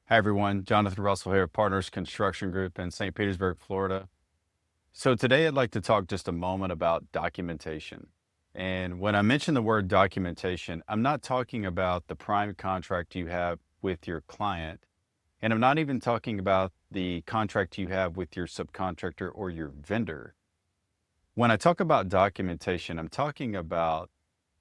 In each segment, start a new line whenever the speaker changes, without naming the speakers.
Hi, everyone. Jonathan Russell here, Partners Construction Group in St. Petersburg, Florida. So today I'd like to talk just a moment about documentation. And when I mention the word documentation, I'm not talking about the prime contract you have with your client. And I'm not even talking about the contract you have with your subcontractor or your vendor. When I talk about documentation, I'm talking about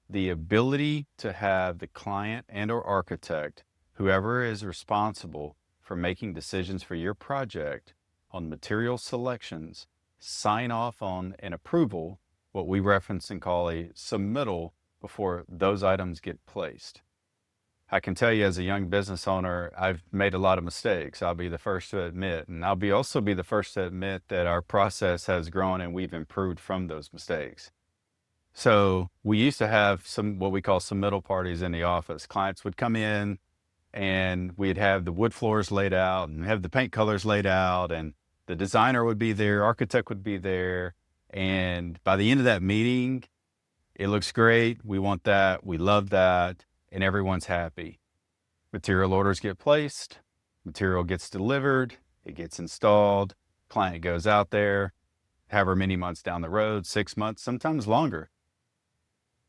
the ability to have the client and or architect, whoever is responsible for making decisions for your project on material selections, sign off on an approval, what we reference and call a submittal before those items get placed. I can tell you as a young business owner, I've made a lot of mistakes. I'll be the first to admit, and I'll also be the first to admit that our process has grown and we've improved from those mistakes. So we used to have some what we call submittal parties in the office. Clients would come in and we'd have the wood floors laid out and have the paint colors laid out, and the designer would be there, architect would be there. And by the end of that meeting, it looks great. We want that. We love that. And everyone's happy. Material orders get placed, material gets delivered, it gets installed, client goes out there, however many months down the road, 6 months, sometimes longer.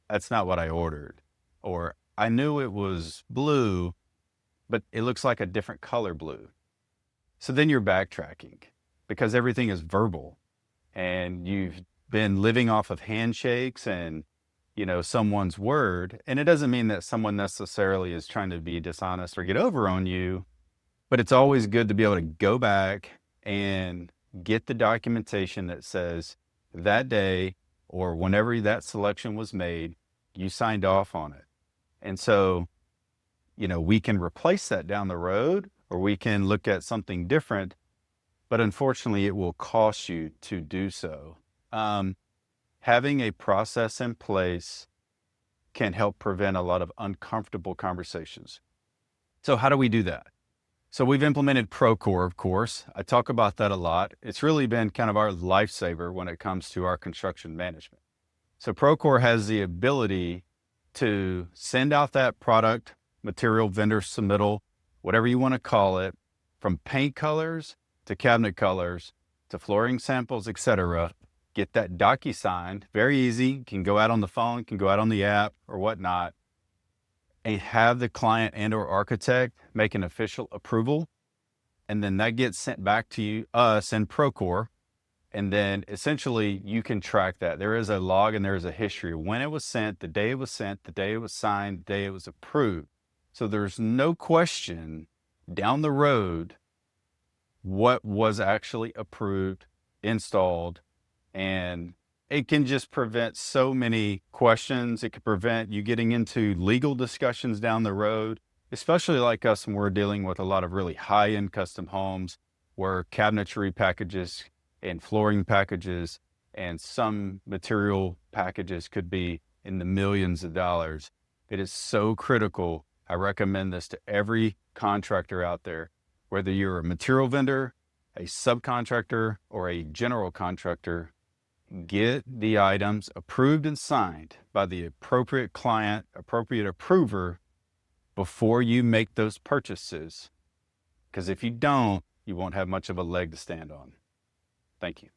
That's not what I ordered. Or I knew it was blue, but it looks like a different color blue. So then you're backtracking because everything is verbal and you've been living off of handshakes and, someone's word. And it doesn't mean that someone necessarily is trying to be dishonest or get over on you, but it's always good to be able to go back and get the documentation that says that day or whenever that selection was made, you signed off on it. And so, we can replace that down the road or we can look at something different, but unfortunately it will cost you to do so. Having a process in place can help prevent a lot of uncomfortable conversations. So how do we do that? So we've implemented Procore, of course. I talk about that a lot. It's really been kind of our lifesaver when it comes to our construction management. So Procore has the ability to send out that product, material vendor submittal, whatever you want to call it, from paint colors to cabinet colors to flooring samples, etc. Get that DocuSign, very easy, can go out on the phone, can go out on the app or whatnot, and have the client and or architect make an official approval. And then that gets sent back to us in Procore. And then essentially you can track that. There is a log and there is a history of when it was sent, the day it was sent, the day it was signed, the day it was approved. So there's no question down the road what was actually approved, installed, and it can just prevent so many questions. It could prevent you getting into legal discussions down the road, especially like us when we're dealing with a lot of really high-end custom homes where cabinetry packages and flooring packages and some material packages could be in the millions of dollars. It is so critical. I recommend this to every contractor out there, whether you're a material vendor, a subcontractor, or a general contractor. Get the items approved and signed by the appropriate client, appropriate approver before you make those purchases. Because if you don't, you won't have much of a leg to stand on. Thank you.